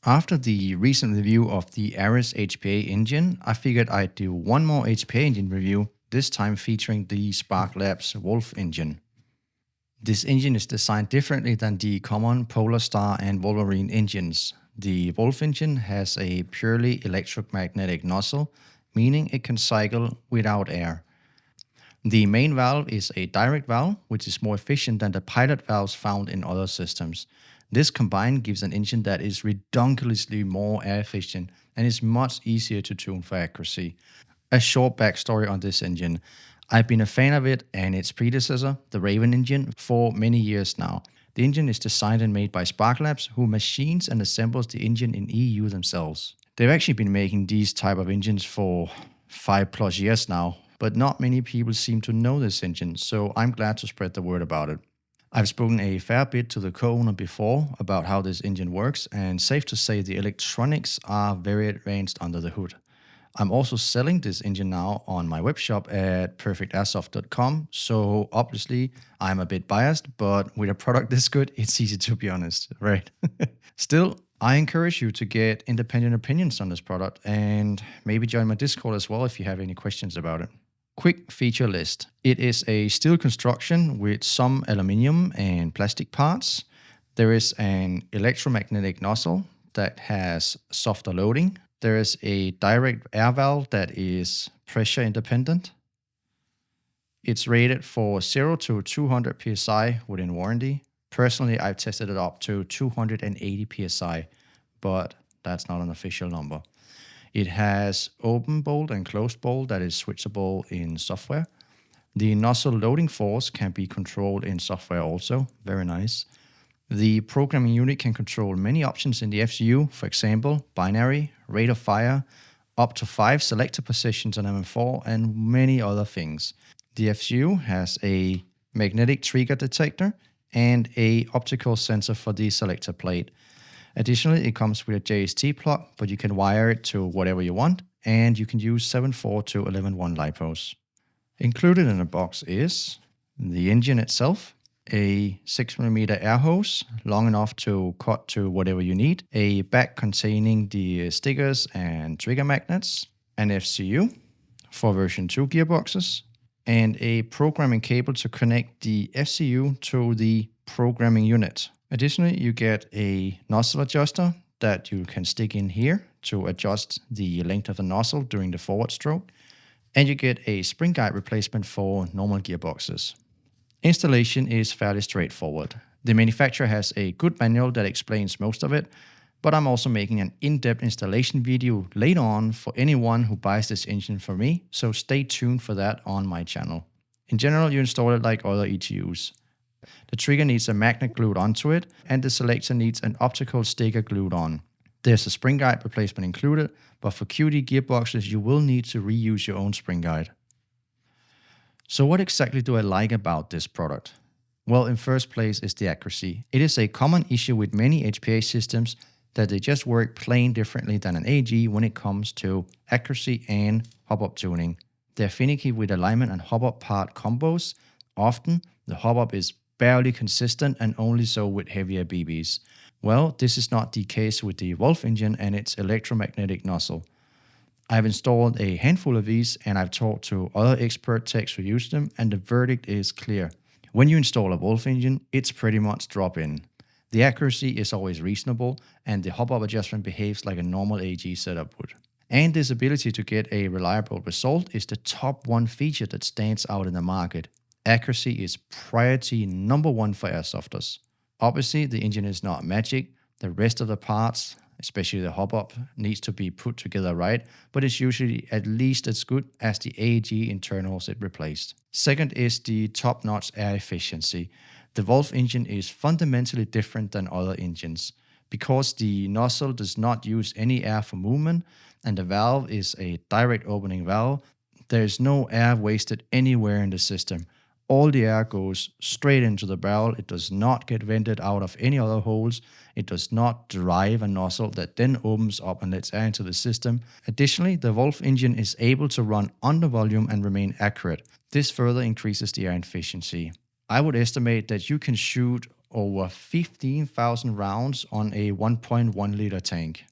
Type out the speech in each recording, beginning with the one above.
After the recent review of the Aris HPA engine, I figured I'd do one more HPA engine review, this time featuring the Sparklabs Wolf engine. This engine is designed differently than the common Polar Star and Wolverine engines. The Wolf engine has a purely electromagnetic nozzle, meaning it can cycle without air. The main valve is a direct valve, which is more efficient than the pilot valves found in other systems. This combined gives an engine that is redonkulously more air efficient and is much easier to tune for accuracy. A short backstory on this engine. I've been a fan of it and its predecessor, the Raven engine, for many years now. The engine is designed and made by Sparklabs, who machines and assembles the engine in EU themselves. They've actually been making these type of engines for 5+ years now, but not many people seem to know this engine, so I'm glad to spread the word about it. I've spoken a fair bit to the co-owner before about how this engine works, and safe to say the electronics are very advanced under the hood. I'm also selling this engine now on my webshop at perfectairsoft.com, so obviously I'm a bit biased, but with a product this good, it's easy to be honest, right? Still, I encourage you to get independent opinions on this product and maybe join my Discord as well if you have any questions about it. Quick feature list. It is a steel construction with some aluminium and plastic parts. There is an electromagnetic nozzle that has softer loading. There is a direct air valve that is pressure independent. It's rated for 0 to 200 psi within warranty. Personally, I've tested it up to 280 psi, but that's not an official number. It has open bolt and closed bolt that is switchable in software. The nozzle loading force can be controlled in software also, very nice. The programming unit can control many options in the FCU, for example, binary, rate of fire, up to 5 selector positions on MM4, and many other things. The FCU has a magnetic trigger detector and a optical sensor for the selector plate. Additionally, it comes with a JST plug, but you can wire it to whatever you want, and you can use 7.4 to 11.1 LiPos. Included in the box is the engine itself, a 6mm air hose, long enough to cut to whatever you need, a bag containing the stickers and trigger magnets, an FCU for version 2 gearboxes, and a programming cable to connect the FCU to the programming unit. Additionally, you get a nozzle adjuster that you can stick in here to adjust the length of the nozzle during the forward stroke, and you get a spring guide replacement for normal gearboxes. Installation is fairly straightforward. The manufacturer has a good manual that explains most of it, but I'm also making an in-depth installation video later on for anyone who buys this engine from me, so stay tuned for that on my channel. In general, you install it like other ETUs. The trigger needs a magnet glued onto it, and the selector needs an optical sticker glued on. There's a spring guide replacement included, but for QD gearboxes you will need to reuse your own spring guide. So what exactly do I like about this product? Well, in first place is the accuracy. It is a common issue with many HPA systems that they just work plain differently than an AG when it comes to accuracy and hop-up tuning. They're finicky with alignment and hop-up part combos. Often, the hop-up is barely consistent and only so with heavier BBs. Well, this is not the case with the Wolf engine and its electromagnetic nozzle. I've installed a handful of these and I've talked to other expert techs who use them, and the verdict is clear. When you install a Wolf engine, it's pretty much drop-in. The accuracy is always reasonable and the hop-up adjustment behaves like a normal AG setup would. And this ability to get a reliable result is the top one feature that stands out in the market. Accuracy is priority number one for airsofters. Obviously, the engine is not magic. The rest of the parts, especially the hop-up, needs to be put together right, but it's usually at least as good as the AEG internals it replaced. Second is the top-notch air efficiency. The Wolf engine is fundamentally different than other engines. Because the nozzle does not use any air for movement, and the valve is a direct opening valve, there is no air wasted anywhere in the system. All the air goes straight into the barrel. It does not get vented out of any other holes. It does not drive a nozzle that then opens up and lets air into the system. Additionally, the Wolf engine is able to run under volume and remain accurate. This further increases the air efficiency. I would estimate that you can shoot over 15,000 rounds on a 1.1 liter tank.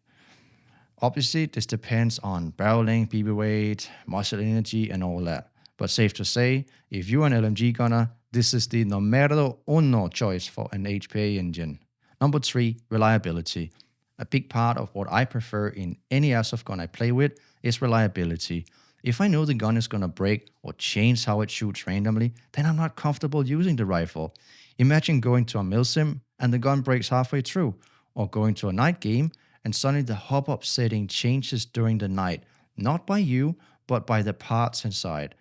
Obviously, this depends on barrel length, BB weight, muzzle energy, and all that. But safe to say, if you're an LMG gunner, this is the numero uno choice for an HPA engine. Number 3, reliability. A big part of what I prefer in any airsoft gun I play with is reliability. If I know the gun is going to break or change how it shoots randomly, then I'm not comfortable using the rifle. Imagine going to a milsim and the gun breaks halfway through, or going to a night game and suddenly the hop-up setting changes during the night, not by you, but by the parts inside.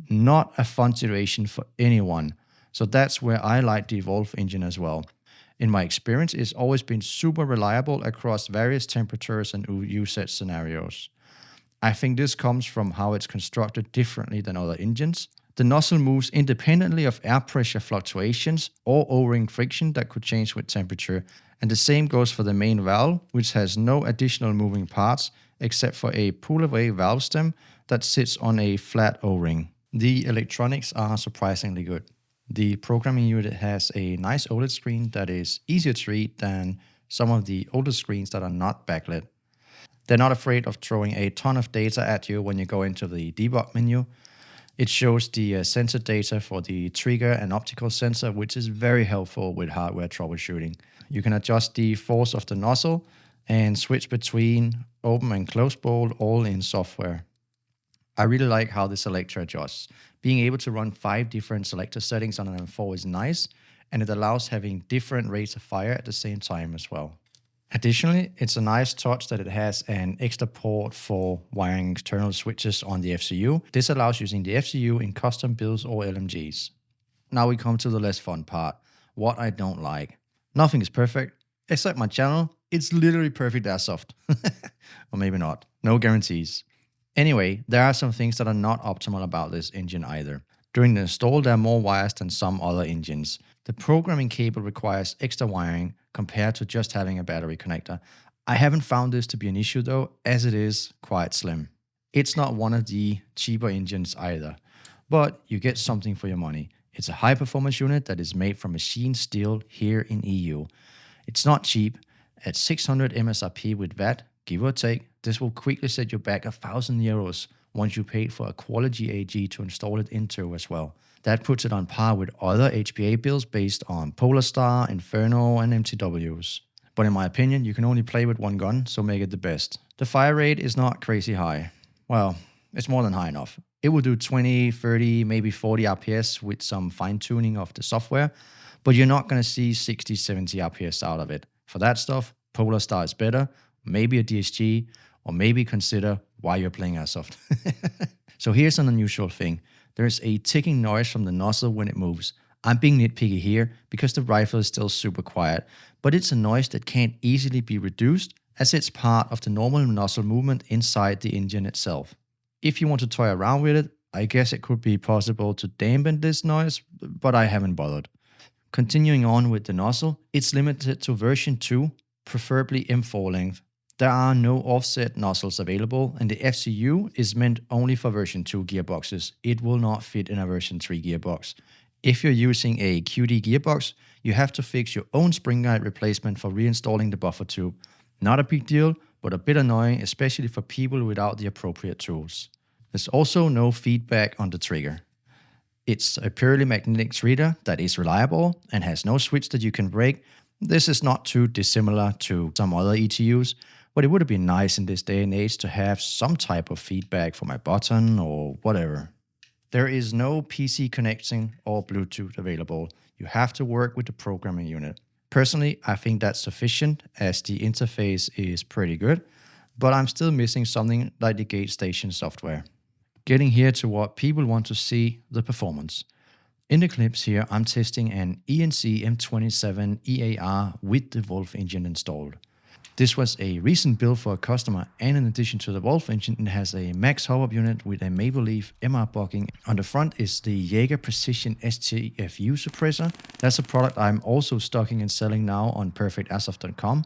Not a fun situation for anyone. So that's where I like the Evolve engine as well. In my experience, it's always been super reliable across various temperatures and usage scenarios. I think this comes from how it's constructed differently than other engines. The nozzle moves independently of air pressure fluctuations or O-ring friction that could change with temperature. And the same goes for the main valve, which has no additional moving parts except for a pull-away valve stem that sits on a flat O-ring. The electronics are surprisingly good. The programming unit has a nice OLED screen that is easier to read than some of the older screens that are not backlit. They're not afraid of throwing a ton of data at you when you go into the debug menu. It shows the sensor data for the trigger and optical sensor, which is very helpful with hardware troubleshooting. You can adjust the force of the nozzle and switch between open and close bolt all in software. I really like how the selector adjusts. Being able to run 5 different selector settings on an M4 is nice, and it allows having different rates of fire at the same time as well. Additionally, it's a nice touch that it has an extra port for wiring external switches on the FCU. This allows using the FCU in custom builds or LMGs. Now we come to the less fun part, what I don't like. Nothing is perfect, except my channel. It's literally perfect airsoft. Or maybe not, no guarantees. Anyway, there are some things that are not optimal about this engine either. During the install, there are more wires than some other engines. The programming cable requires extra wiring compared to just having a battery connector. I haven't found this to be an issue though, as it is quite slim. It's not one of the cheaper engines either, but you get something for your money. It's a high performance unit that is made from machined steel here in EU. It's not cheap. At 600 MSRP with VAT, give or take, this will quickly set you back €1,000 once you pay for a quality AG to install it into as well. That puts it on par with other HPA builds based on Polar Star, Inferno, and MTWs. But in my opinion, you can only play with one gun, so make it the best. The fire rate is not crazy high. Well, it's more than high enough. It will do 20, 30, maybe 40 RPS with some fine-tuning of the software, but you're not going to see 60, 70 RPS out of it. For that stuff, Polar Star is better, maybe a DSG, or maybe consider why you're playing Airsoft. So here's an unusual thing. There's a ticking noise from the nozzle when it moves. I'm being nitpicky here because the rifle is still super quiet, but it's a noise that can't easily be reduced as it's part of the normal nozzle movement inside the engine itself. If you want to toy around with it, I guess it could be possible to dampen this noise, but I haven't bothered. Continuing on with the nozzle, it's limited to version 2, preferably M4 length. There are no offset nozzles available, and the FCU is meant only for version 2 gearboxes. It will not fit in a version 3 gearbox. If you're using a QD gearbox, you have to fix your own spring guide replacement for reinstalling the buffer tube. Not a big deal, but a bit annoying, especially for people without the appropriate tools. There's also no feedback on the trigger. It's a purely magnetic trigger that is reliable and has no switch that you can break. This is not too dissimilar to some other ETUs, but it would have been nice in this day and age to have some type of feedback for my button or whatever. There is no PC connecting or Bluetooth available. You have to work with the programming unit. Personally, I think that's sufficient as the interface is pretty good, but I'm still missing something like the gauge station software. Getting here to what people want to see, the performance. In the clips here, I'm testing an ENC M27 EAR with the Wolf engine installed. This was a recent build for a customer, and in addition to the Wolf engine, it has a max hub-up unit with a Maple Leaf MR bucking. On the front is the Jaeger Precision STFU suppressor. That's a product I'm also stocking and selling now on perfectairsoft.com,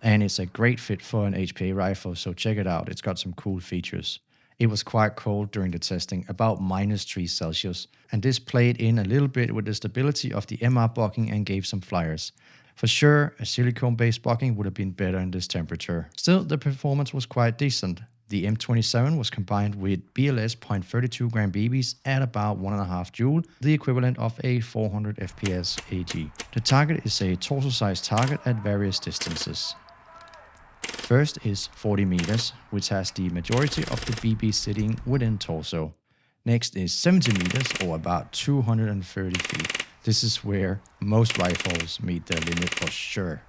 and it's a great fit for an HPA rifle, so check it out. It's got some cool features. It was quite cold during the testing, about -3°C, and this played in a little bit with the stability of the MR bucking and gave some flyers. For sure, a silicone-based bucking would have been better in this temperature. Still, the performance was quite decent. The M27 was combined with BLS 0.32 gram BBs at about 1.5 joule, the equivalent of a 400 FPS AG. The target is a torso-sized target at various distances. First is 40 meters, which has the majority of the BB sitting within torso. Next is 70 meters, or about 230 feet. This is where most rifles meet their limit for sure.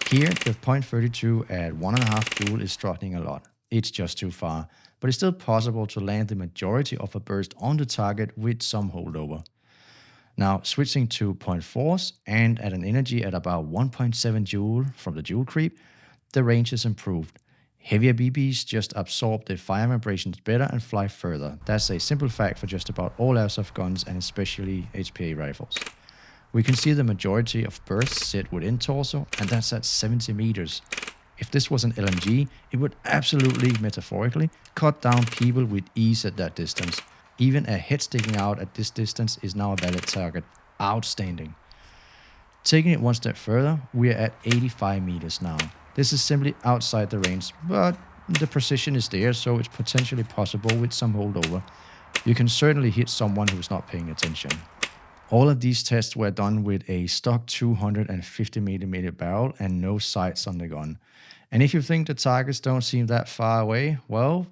Here, the .32 at 1.5 joule is struggling a lot. It's just too far, but it's still possible to land the majority of a burst on the target with some holdover. Now, switching to .4s and at an energy at about 1.7 joule from the joule creep, the range is improved. Heavier BBs just absorb the fire vibrations better and fly further. That's a simple fact for just about all airsoft guns and especially HPA rifles. We can see the majority of bursts sit within torso, and that's at 70 meters. If this was an LMG, it would absolutely, metaphorically, cut down people with ease at that distance. Even a head sticking out at this distance is now a valid target. Outstanding. Taking it one step further, we are at 85 meters now. This is simply outside the range, but the precision is there, so it's potentially possible with some holdover. You can certainly hit someone who's not paying attention. All of these tests were done with a stock 250mm barrel and no sights on the gun. And if you think the targets don't seem that far away, well,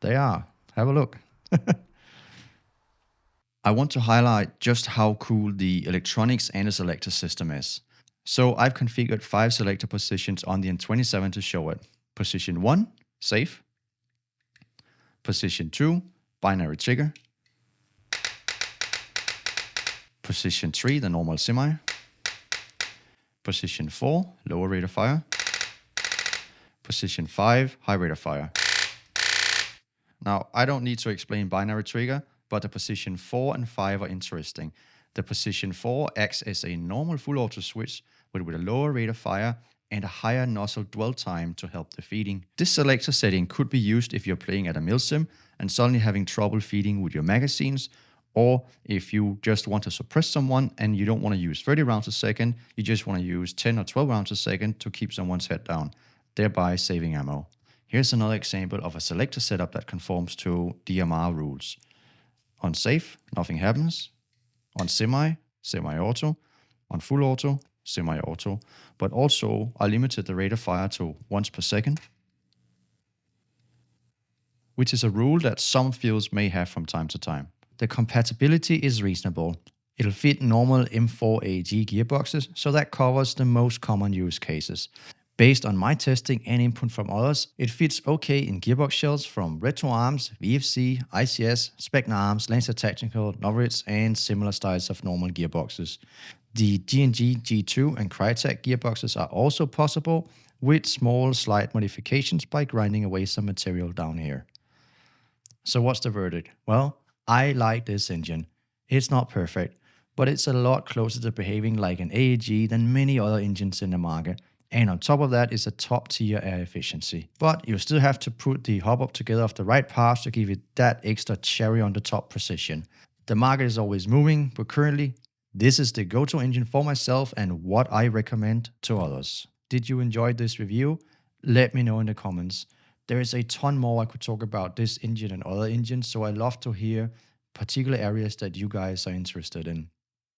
they are. Have a look. I want to highlight just how cool the electronics and the selector system is. So I've configured 5 selector positions on the M27 to show it. Position 1, safe. Position 2, binary trigger. Position 3, the normal semi. Position 4, lower rate of fire. Position 5, high rate of fire. Now, I don't need to explain binary trigger, but the position 4 and 5 are interesting. The position 4 acts as a normal full auto switch, but with a lower rate of fire and a higher nozzle dwell time to help the feeding. This selector setting could be used if you're playing at a milsim and suddenly having trouble feeding with your magazines, or if you just want to suppress someone and you don't want to use 30 rounds a second, you just want to use 10 or 12 rounds a second to keep someone's head down, thereby saving ammo. Here's another example of a selector setup that conforms to DMR rules. On safe, nothing happens. On semi, semi-auto. On full auto, semi-auto. But also, I limited the rate of fire to once per second, which is a rule that some fields may have from time to time. The compatibility is reasonable. It'll fit normal M4AG gearboxes, so that covers the most common use cases. Based on my testing and input from others, it fits okay in gearbox shells from Retro Arms, VFC, ICS, Specna Arms, Lancer Tactical, Norwich, and similar styles of normal gearboxes. The G&G, G2 and Crytek gearboxes are also possible, with small slight modifications by grinding away some material down here. So what's the verdict? Well, I like this engine. It's not perfect, but it's a lot closer to behaving like an AEG than many other engines in the market. And on top of that is a top tier air efficiency. But you still have to put the hub up together of the right parts to give it that extra cherry on the top precision. The market is always moving, but currently, this is the go-to engine for myself and what I recommend to others. Did you enjoy this review? Let me know in the comments. There is a ton more I could talk about this engine and other engines, so I love to hear particular areas that you guys are interested in.